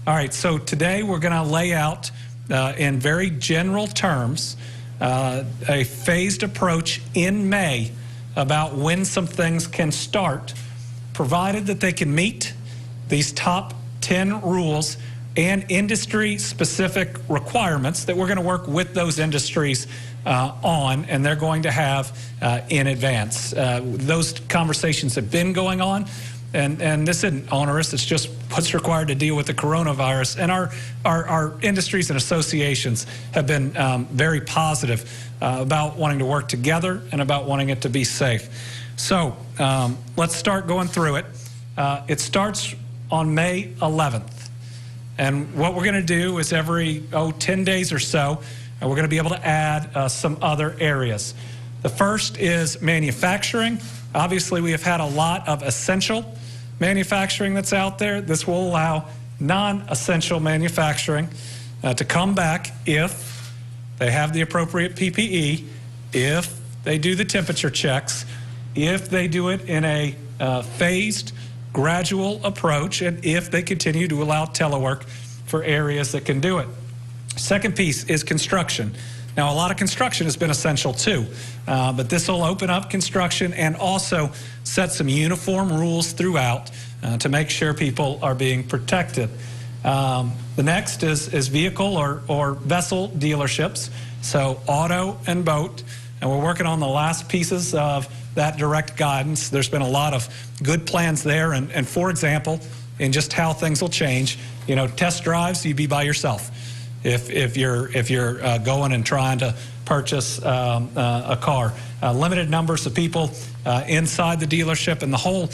All right, so today we're going to lay out in very general terms a phased approach in May about when some things can start, provided that they can meet these top 10 rules and industry-specific requirements that we're going to work with those industries on, and they're going to have in advance. Those conversations have been going on, and this isn't onerous. It's just what's required to deal with the coronavirus. And our industries and associations have been very positive about wanting to work together and about wanting it to be safe. So let's start going through it. It starts on May 11th. And what we're going to do is every 10 days or so, we're going to be able to add some other areas. The first is manufacturing. Obviously, we have had a lot of essential manufacturing that's out there. This will allow non-essential manufacturing to come back if they have the appropriate PPE, if they do the temperature checks, if they do it in a phased, gradual approach, and if they continue to allow telework for areas that can do it. Second piece is construction. Now, a lot of construction has been essential too, but this will open up construction and also set some uniform rules throughout to make sure people are being protected. The next is vehicle or vessel dealerships, so auto and boat, and we're working on the last pieces of that direct guidance. There's been a lot of good plans there, and for example, in just how things will change, test drives, you be by yourself. If you're going and trying to purchase a car, limited numbers of people inside the dealership, and the whole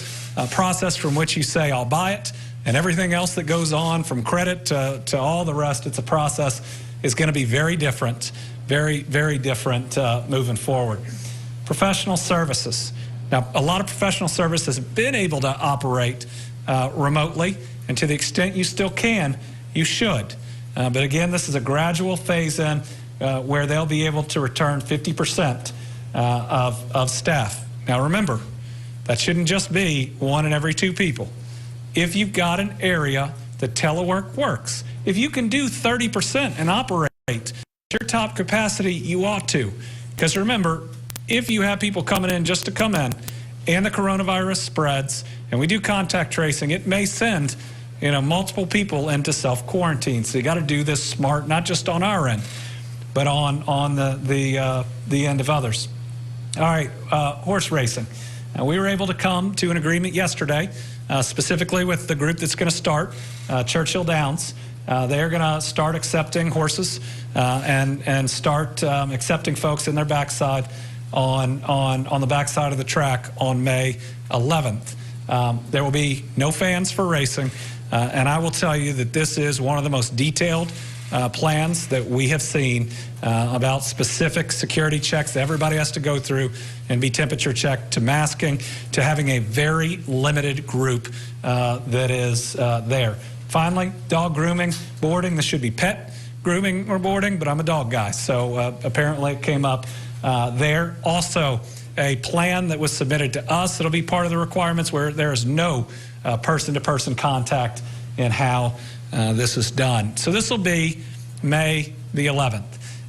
process from which you say, I'll buy it, and everything else that goes on from credit to all the rest, it's a process, is going to be very different, very, very different moving forward. Professional services. Now, a lot of professional services have been able to operate remotely, and to the extent you still can, you should. But again, this is a gradual phase-in where they'll be able to return 50% of staff. Now remember, that shouldn't just be 1 in every 2 people. If you've got an area that telework works, if you can do 30% and operate at your top capacity, you ought to. Because remember, if you have people coming in just to come in and the coronavirus spreads and we do contact tracing, it may send multiple people into self-quarantine. So you got to do this smart, not just on our end, but on the end of others. All right, horse racing. We were able to come to an agreement yesterday, specifically with the group that's going to start, Churchill Downs. They're going to start accepting horses and start accepting folks in their backside on the backside of the track on May 11th. There will be no fans for racing. And I will tell you that this is one of the most detailed plans that we have seen about specific security checks that everybody has to go through and be temperature checked, to masking, to having a very limited group that is there. Finally, dog grooming, boarding. This should be pet grooming or boarding, but I'm a dog guy, so apparently it came up there. Also, a plan that was submitted to us that'll be part of the requirements where there is no person-to-person contact in how this is done. So this will be May the 11th.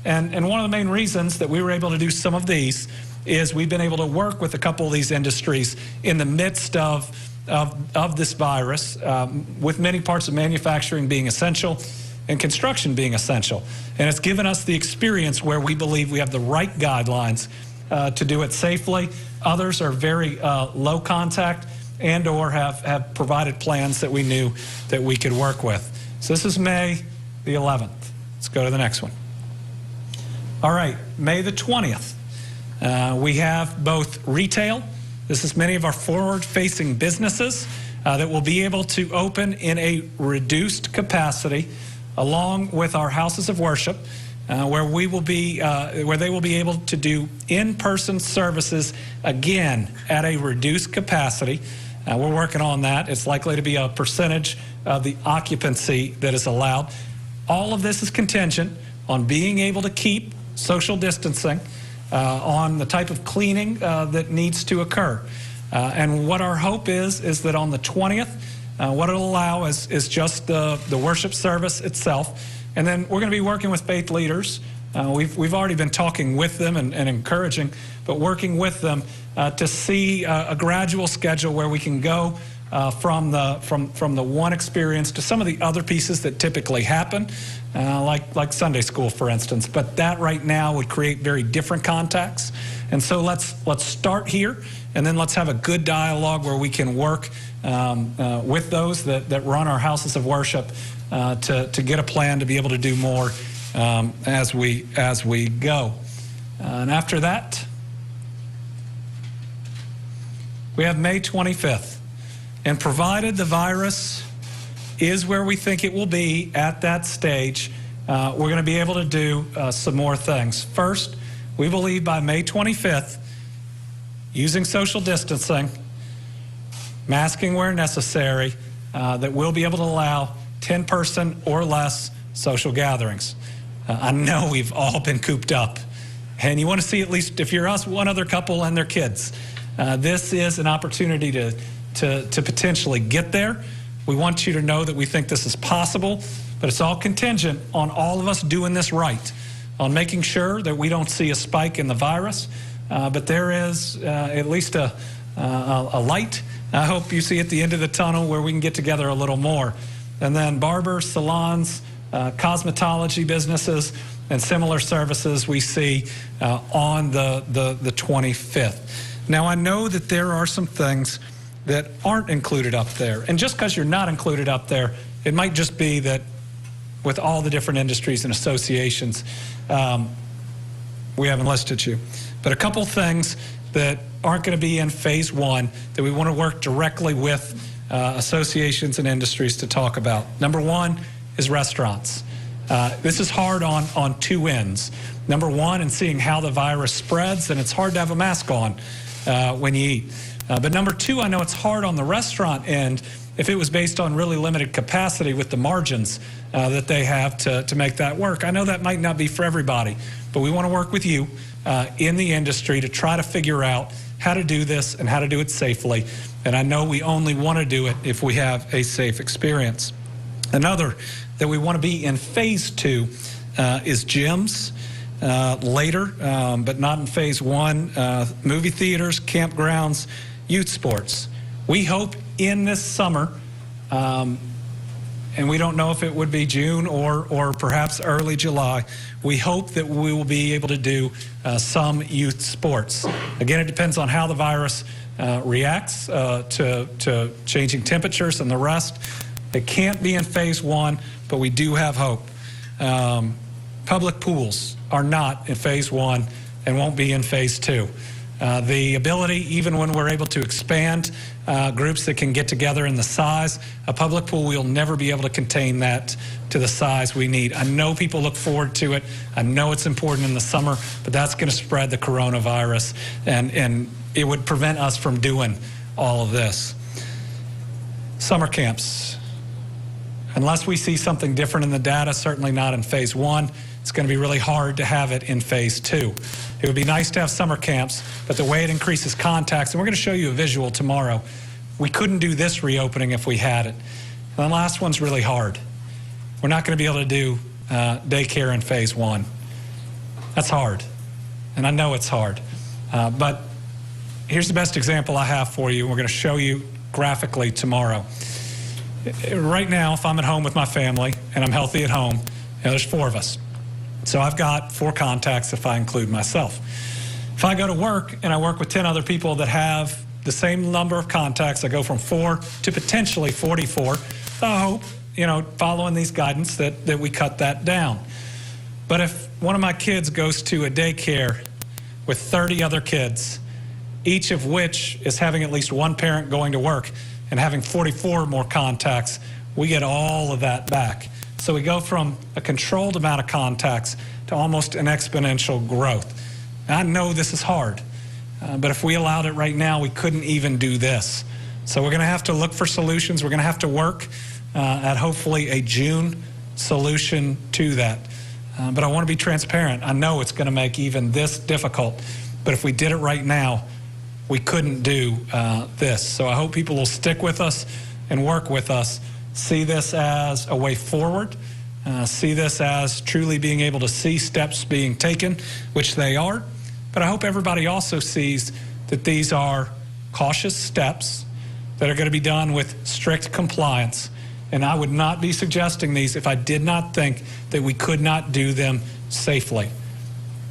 And one of the main reasons that we were able to do some of these is we've been able to work with a couple of these industries in the midst of this virus, with many parts of manufacturing being essential and construction being essential. And it's given us the experience where we believe we have the right guidelines to do it safely. Others are very low contact and or have provided plans that we knew that we could work with. So this is May the 11th. Let's go to the next one. All right, May the 20th. We have both retail. This is many of our forward-facing businesses that will be able to open in a reduced capacity, along with our houses of worship, where they will be able to do in-person services again at a reduced capacity. We're working on that. It's likely to be a percentage of the occupancy that is allowed. All of this is contingent on being able to keep social distancing, on the type of cleaning that needs to occur. And what our hope is that on the 20th, What it'll allow is just the worship service itself. And then we're going to be working with faith leaders. We've already been talking with them and encouraging, but working with them to see a gradual schedule where we can go from the one experience to some of the other pieces that typically happen, like Sunday school, for instance. But that right now would create very different contacts. And so let's start here, and then let's have a good dialogue where we can work with those that run our houses of worship to get a plan to be able to do more as we go. And after that, we have May 25th. And provided the virus is where we think it will be at that stage, we're going to be able to do some more things. First, we believe by May 25th, using social distancing, masking where necessary, that we'll be able to allow 10-person or less social gatherings. I know we've all been cooped up, and you want to see, at least if you're us, one other couple and their kids. This is an opportunity to potentially get there. We want you to know that we think this is possible, but it's all contingent on all of us doing this right, on making sure that we don't see a spike in the virus. But there is at least a light, I hope you see at the end of the tunnel, where we can get together a little more. And then barbers, salons, cosmetology businesses, and similar services we see on the 25th. Now, I know that there are some things that aren't included up there. And just because you're not included up there, it might just be that with all the different industries and associations, we haven't listed you. But a couple things that aren't going to be in phase one that we want to work directly with associations and industries to talk about. Number one is restaurants. This is hard on two ends. Number one, in seeing how the virus spreads, and it's hard to have a mask on when you eat. But number two, I know it's hard on the restaurant end if it was based on really limited capacity with the margins that they have to make that work. I know that might not be for everybody, but we want to work with you in the industry to try to figure out how to do this and how to do it safely. And I know we only want to do it if we have a safe experience. Another that we want to be in phase two is gyms. Later, but not in phase one, movie theaters, campgrounds, youth sports. We hope in this summer, and we don't know if it would be June or perhaps early July, we hope that we will be able to do some youth sports. Again, it depends on how the virus reacts to changing temperatures and the rest. It can't be in phase one, but we do have hope. Public pools are not in phase one and won't be in phase two. The ability, even when we're able to expand groups that can get together in the size, a public pool, we'll never be able to contain that to the size we need. I know people look forward to it. I know it's important in the summer, but that's going to spread the coronavirus, and it would prevent us from doing all of this. Summer camps. Unless we see something different in the data, certainly not in phase one, it's going to be really hard to have it in phase two. It would be nice to have summer camps, but the way it increases contacts, and we're going to show you a visual tomorrow, we couldn't do this reopening if we had it. And the last one's really hard. We're not going to be able to do daycare in phase one. That's hard, and I know it's hard. But here's the best example I have for you, and we're going to show you graphically tomorrow. Right now, if I'm at home with my family and I'm healthy at home, there's 4 of us. So I've got 4 contacts if I include myself. If I go to work and I work with 10 other people that have the same number of contacts, I go from 4 to potentially 44. So I hope, following these guidance that we cut that down. But if one of my kids goes to a daycare with 30 other kids, each of which is having at least one parent going to work and having 44 more contacts, we get all of that back. So we go from a controlled amount of contacts to almost an exponential growth. Now, I know this is hard, but if we allowed it right now, we couldn't even do this. So we're going to have to look for solutions. We're going to have to work at hopefully a June solution to that. But I want to be transparent. I know it's going to make even this difficult, but if we did it right now, we couldn't do this. So I hope people will stick with us and work with us see this as a way forward, see this as truly being able to see steps being taken, which they are. But I hope everybody also sees that these are cautious steps that are going to be done with strict compliance. And I would not be suggesting these if I did not think that we could not do them safely.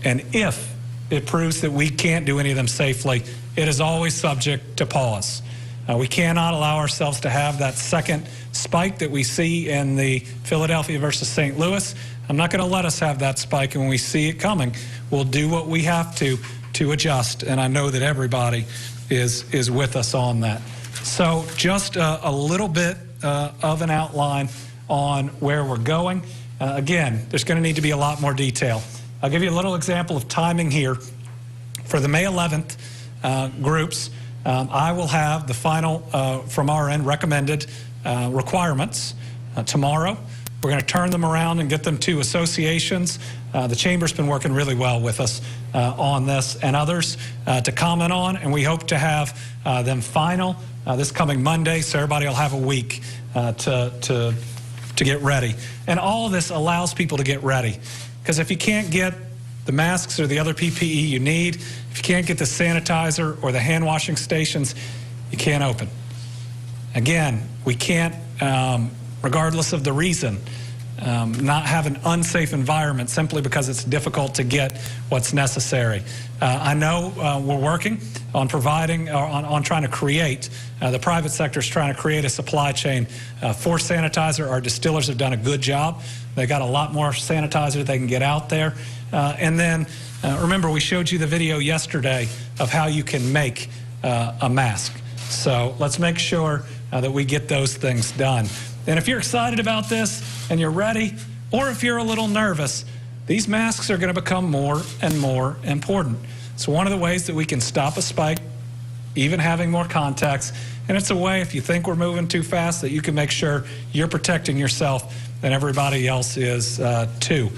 And if it proves that we can't do any of them safely, it is always subject to pause. We cannot allow ourselves to have that second spike that we see in the Philadelphia versus St. Louis. I'm not going to let us have that spike, and when we see it coming, we'll do what we have to adjust, and I know that everybody is with us on that. So just a little bit of an outline on where we're going. Again, there's going to need to be a lot more detail. I'll give you a little example of timing here. For the May 11th groups, I will have the final, from our end, recommended requirements tomorrow. We're going to turn them around and get them to associations. The Chamber's been working really well with us on this and others to comment on, and we hope to have them final this coming Monday, so everybody will have a week to get ready. And all of this allows people to get ready, because if you can't get the masks or the other PPE you need, if you can't get the sanitizer or the hand washing stations, you can't open. Again, we can't, regardless of the reason, not have an unsafe environment simply because it's difficult to get what's necessary. I know we're working on providing, on trying to create, the private sector is trying to create a supply chain for sanitizer. Our distillers have done a good job. They got a lot more sanitizer they can get out there. And then remember, we showed you the video yesterday of how you can make a mask. So let's make sure that we get those things done. And if you're excited about this and you're ready, or if you're a little nervous, these masks are going to become more and more important. So one of the ways that we can stop a spike, even having more contacts, and it's a way, if you think we're moving too fast, that you can make sure you're protecting yourself and everybody else is too.